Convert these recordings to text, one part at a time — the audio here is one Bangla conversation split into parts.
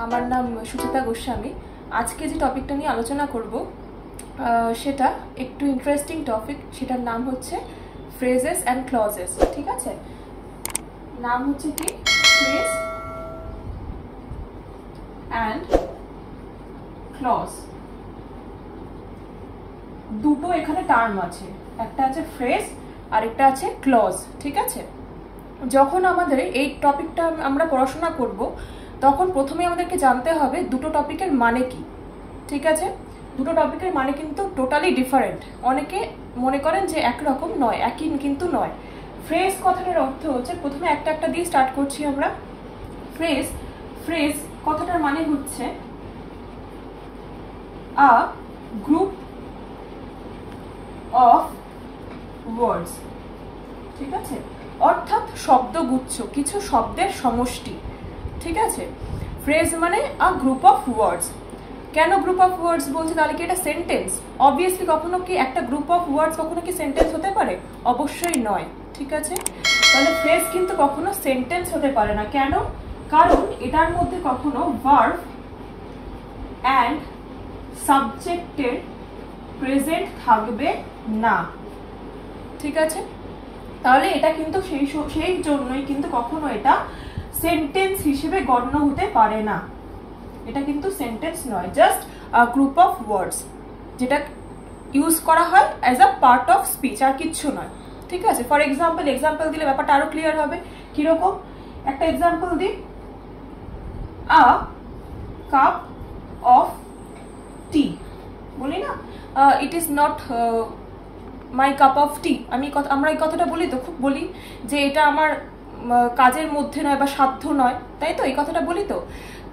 আমার নাম সুচিতা গোস্বামী। আজকে যে টপিকটা নিয়ে আলোচনা করব সেটা একটু ইন্টারেস্টিং টপিক। সেটার নাম হচ্ছে ফ্রেজেস অ্যান্ড ক্লজেস। ঠিক আছে, নাম হচ্ছে কি ফ্রেজ অ্যান্ড ক্লজ। দুটো এখানে টার্ম আছে, একটা আছে ফ্রেজ আর একটা আছে ক্লজ। ঠিক আছে, যখন আমাদের এই টপিকটা আমরা পড়াশোনা করব তখন প্রথমে আমাদেরকে জানতে হবে দুটো টপিকের মানে কি। ঠিক আছে, দুটো টপিকের মানে কিন্তু টোটালি ডিফারেন্ট। অনেকে মনে করেন যে একরকম নয়, একই কিন্তু নয়। ফ্রেজ কথাটার অর্থ হচ্ছে, প্রথমে একটা একটা দিয়ে স্টার্ট করছি আমরা। ফ্রেজ ফ্রেজ কথাটার মানে হচ্ছে আ গ্রুপ অফ ওয়ার্ডস। ঠিক আছে, অর্থাৎ শব্দগুচ্ছ, কিছু শব্দের সমষ্টি। ঠিক আছে, ফ্রেজ মানে আ গ্রুপ অফ ওয়ার্ডস। কেন গ্রুপ অফ ওয়ার্ডস বলছি? তাহলে কি এটা সেন্টেন্স? অবভিয়াসলি কখনো কি একটা গ্রুপ অফ ওয়ার্ডস কখনো কি সেন্টেন্স হতে পারে? অবশ্যই নয়। ঠিক আছে, তাহলে ফ্রেজ কিন্তু কখনো সেন্টেন্স হতে পারে না। কেন? কারণ এটার মধ্যে কখনো ভার্ব অ্যান্ড সাবজেক্টের প্রেজেন্ট থাকবে না। ঠিক আছে, তাহলে এটা কিন্তু সেই জন্যই কিন্তু কখনো এটা সেন্টেন্স হিসেবে গণ্য হতে পারে না। এটা কিন্তু সেন্টেন্স নয়, জাস্ট গ্রুপ অফ ওয়ার্ডস যেটা ইউজ করা হয় as a part of speech, আর কিচ্ছু নয়। ঠিক আছে, ফর এক্সাম্পল দিলে ব্যাপারটা আরো ক্লিয়ার হবে। কিরকম? একটা এক্সাম্পল দিই, আ কাপ অফ টি। বলি না, it is not my cup of tea. আমরা এই কথাটা বলি তো, খুব বলি যে এটা আমার কাজের মধ্যে নয় বা সাধ্য নয়, তাই তো? এই কথাটা বলি তো।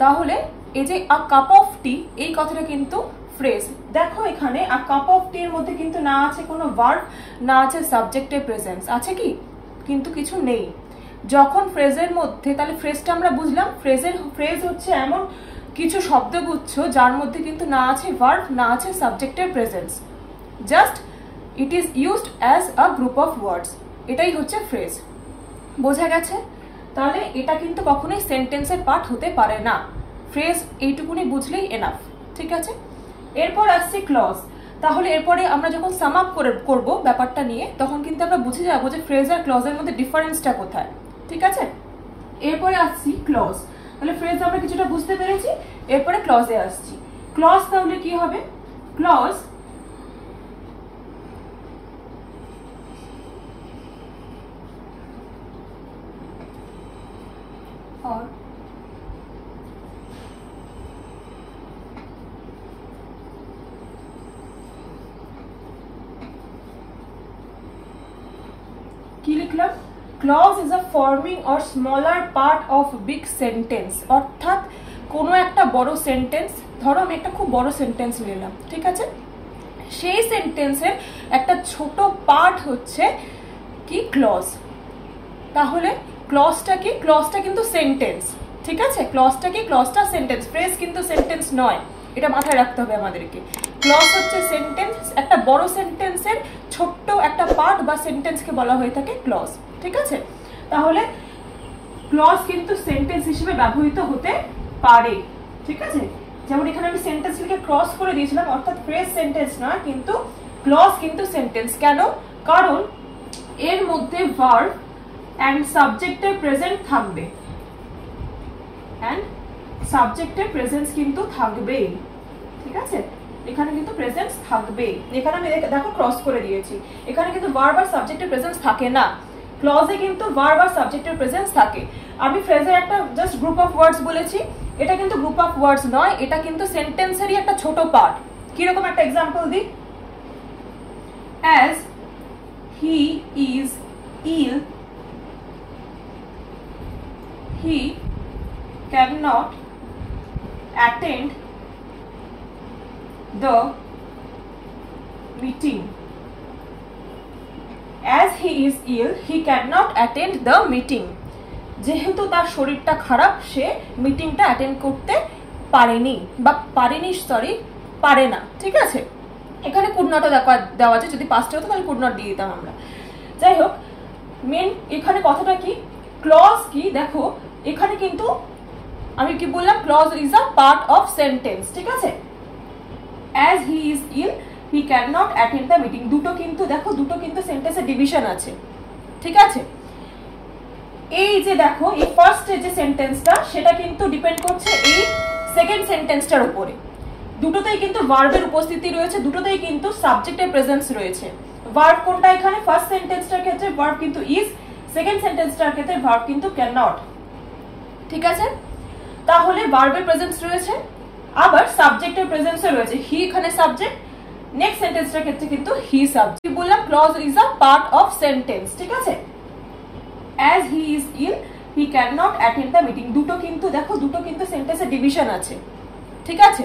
তাহলে এই যে আ কাপ অফ টি, এই কথাটা কিন্তু ফ্রেজ। দেখো এখানে আ কাপ অফ টি এর মধ্যে কিন্তু না আছে কোনো ভার্ব, না আছে সাবজেক্টের প্রেজেন্স। আছে কি? কিন্তু কিছু নেই। যখন ফ্রেজের মধ্যে, তাহলে ফ্রেজটা আমরা বুঝলাম, ফ্রেজ হচ্ছে এমন কিছু শব্দগুচ্ছ যার মধ্যে কিন্তু না আছে ভার্ব, না আছে সাবজেক্টের presence, just it is used as a group of words. এটাই হচ্ছে ফ্রেজ। বোঝা গেছে? তাহলে এটা কিন্তু কখনোই সেন্টেন্সের পার্ট হতে পারে না। ফ্রেজ এইটুকুনি বুঝলেই এনাফ। ঠিক আছে, এরপর আসছে ক্লজ। তাহলে এরপরে আমরা যখন সাম আপ করবো ব্যাপারটা নিয়ে, তখন কিন্তু আমরা বুঝে যাবো যে ফ্রেজ আর ক্লজের মধ্যে ডিফারেন্সটা কোথায়। ঠিক আছে, এরপরে আসছি ক্লজ। তাহলে ফ্রেজ আমরা কিছুটা বুঝতে পেরেছি, এরপরে ক্লজে আসছি। ক্লজ তাহলে কি হবে? ক্লজ or কি লিখলাম? Clause is a forming or smaller part of big sentence. অর্থাৎ কোনো একটা বড় সেন্টেন্স, ধরো আমি একটা খুব বড় সেন্টেন্স নিলাম, ঠিক আছে, সেই সেন্টেন্সের একটা ছোট পার্ট হচ্ছে কি? ক্লজ। তাহলে ক্লজটা কি? ক্লজটা কিন্তু সেন্টেন্স। ঠিক আছে, ক্লজটা কি? ক্লজটা সেন্টেন্স। ফ্রেজ কিন্তু সেন্টেন্স নয়, এটা মাথায় রাখতে হবে আমাদেরকে। ক্লজ হচ্ছে সেন্টেন্স, একটা বড় সেন্টেন্সের ছোট্ট একটা পার্ট বা সেন্টেন্সকে বলা হয়ে থাকে ক্লজ। ঠিক আছে, তাহলে ক্লজ কিন্তু সেন্টেন্স হিসেবে ব্যবহৃত হতে পারে। ঠিক আছে, যেমন এখানে আমি সেন্টেন্স লিখে ক্রস করে দিয়েছিলাম, অর্থাৎ ফ্রেজ সেন্টেন্স নয়, কিন্তু ক্লজ কিন্তু সেন্টেন্স। কেন? কারণ এর মধ্যে ভার্ব অ্যান্ড সাবজেক্টের প্রেজেন্ট থাকবে, অ্যান্ড সাবজেক্টের প্রেজেন্স কিন্তু থাকবেই। ঠিক আছে, এখানে কিন্তু প্রেজেন্স থাকবে। এখানে আমি দেখো ক্রস করে দিয়েছি, এখানে কিন্তু ভার্ব আর সাবজেক্টের প্রেজেন্স থাকে না। ক্লজে কিন্তু ভার্ব আর সাবজেক্টের প্রেজেন্স থাকে। আমি ফ্রেজের একটা জাস্ট গ্রুপ অফ ওয়ার্ডস বলেছি, এটা কিন্তু গ্রুপ অফ ওয়ার্ডস নয়, এটা কিন্তু সেন্টেন্সেরই একটা ছোট পার্ট। কিরকম? একটা এক্সাম্পল দিই, as he is ill he cannot attend the meeting. As he is ill, he cannot attend the meeting. যেহেতু তার শরীরটা খারাপ, সে মিটিংটা অ্যাটেন্ড করতে পারেনি, বা পারে না। ঠিক আছে, এখানে কুড নটও দেওয়া আছে, যদি পাস্টে হতো তাহলে কুড নট দিয়ে দিতাম আমরা। যাই হোক, মেন এখানে কথাটা কি? ক্লজ কি? দেখো এখানে কিন্তু আমি কি বললাম, clause is a part of sentence, ঠিক আছে। As he is ill he cannot attend the meeting, দুটো কিন্তু দেখো, দুটো কিন্তু সেন্টেন্সের ডিভিশন আছে, ঠিক আছে। এই যে দেখো, এই ফার্স্ট যে সেন্টেন্সটা সেটা কিন্তু ডিপেন্ড করছে এই সেকেন্ড সেন্টেন্সটার উপরে। দুটোতেই কিন্তু ভার্বের উপস্থিতি রয়েছে, দুটোতেই কিন্তু সাবজেক্টের প্রেজেন্স রয়েছে। ভার্ব কোনটা এখানে, ফার্স্ট সেন্টেন্সটার ক্ষেত্রে ভার্ব কিন্তু ইজ, সেকেন্ড সেন্টেন্সটার ক্ষেত্রে ভার্ব কিন্তু ক্যান নট, ঠিক আছে। তাহলে ভার্বের প্রেজেন্স রয়েছে, আবার সাবজেক্টের প্রেজেন্সও রয়েছে। হি এখানে সাবজেক্ট, নেক্সট সেন্টেন্সটার ক্ষেত্রে কিন্তু হি সাবজেক্ট। কি বললাম, clause is a part of sentence, ঠিক আছে। As he is ill he cannot attend the meeting, দুটো কিন্তু দেখো, দুটো কিন্তু সেন্টেন্সের ডিভিশন আছে, ঠিক আছে।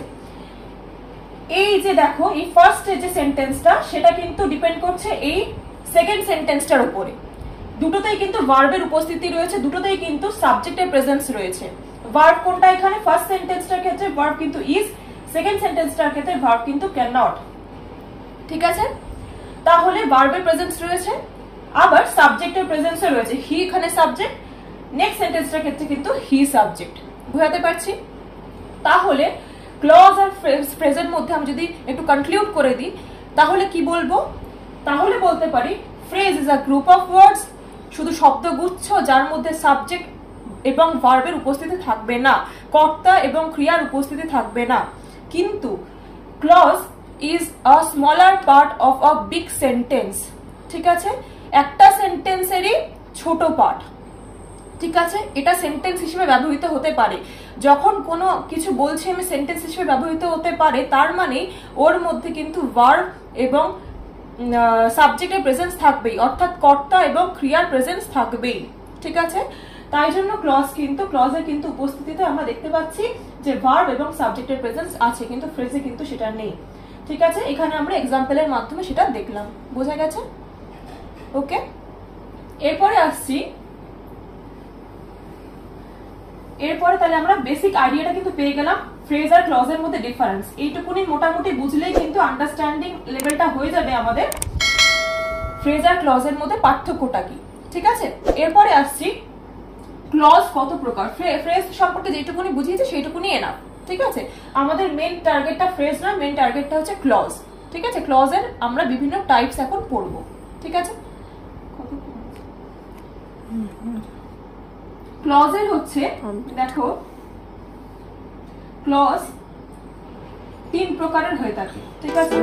এই যে দেখো, এই ফার্স্ট যে সেন্টেন্সটা সেটা কিন্তু ডিপেন্ড করছে এই সেকেন্ড সেন্টেন্সটার উপরে। দুটোতেই কিন্তু ভার্বের উপস্থিতি রয়েছে, দুটোতেই কিন্তু সাবজেক্টের প্রেজেন্স রয়েছে। ভার্ব কোনটা এখানে, ফার্স্ট সেন্টেন্সটার ক্ষেত্রে ভার্ব কিন্তু ইজ, সেকেন্ড সেন্টেন্সটার ক্ষেত্রে ভার্ব কিন্তু ক্যান নট, ঠিক আছে। তাহলে ভার্বের প্রেজেন্স রয়েছে, আবার সাবজেক্টের প্রেজেন্সও রয়েছে। হি এখানে সাবজেক্ট, নেক্সট সেন্টেন্সটার ক্ষেত্রে কিন্তু হি সাবজেক্ট। বুঝাতে পারছি? তাহলে ক্লজ আর ফ্রেজের মধ্যে আমি যদি একটু কনক্লুড করে দিই, তাহলে কি বলবো, তাহলে বলতে পারি phrase is a group of words, শুধু শব্দগুচ্ছ যার মধ্যে সাবজেক্ট এবং ভার্বের উপস্থিতি থাকবে না, কর্তা এবং ক্রিয়ার উপস্থিতি থাকবে না। কিন্তু clause is a smaller part of a big sentence, ঠিক আছে, একটা সেন্টেন্সেরই ছোট পার্ট, ঠিক আছে। এটা সেন্টেন্স হিসেবে ব্যবহৃত হতে পারে, যখন কোনো কিছু বলছি আমি সেন্টেন্স হিসেবে ব্যবহৃত হতে পারে, তার মানে ওর মধ্যে কিন্তু ভার্ব এবং সাবজেক্টের প্রেজেন্স থাকবেই, অর্থাৎ কর্তা এবং ক্রিয়ার প্রেজেন্স থাকবেই, ঠিক আছে। তাই জন্য ক্লজের কিন্তু উপস্থিতিতে আমরা দেখতে পাচ্ছি যে ভার্ব এবং সাবজেক্টের প্রেজেন্স আছে, কিন্তু ফ্রেজে কিন্তু সেটা নেই, ঠিক আছে। এখানে আমরা এক্সাম্পলের মাধ্যমে সেটা দেখলাম, বোঝা গেছে? ওকে, এরপরে আসছি, এরপরে তাহলে আমরা বেসিক আইডিয়াটা কিন্তু পেয়ে গেলাম ফ্রেজ আর ক্লজের মধ্যে ডিফারেন্স। এইটুকুনি মোটামুটি বুঝলেই কিন্তু আন্ডারস্ট্যান্ডিং লেভেলটা হয়ে যাবে আমাদের ফ্রেজ আর ক্লজের মধ্যে পার্থক্যটা কি, ঠিক আছে। এরপরে আসছি ক্লজ কত প্রকার। ফ্রেজ সম্পর্কে যেটুকুনি বুঝিয়েছি সেইটুকুনি এনাফ, ঠিক আছে। আমাদের মেন টার্গেটটা ফ্রেজ না, মেন টার্গেটটা হচ্ছে ক্লজ, ঠিক আছে। ক্লজের আমরা বিভিন্ন টাইপস এখন পড়বো, ঠিক আছে। ক্লজের হচ্ছে, দেখো, ক্লজ 3 প্রকারের হয়ে থাকে, ঠিক আছে।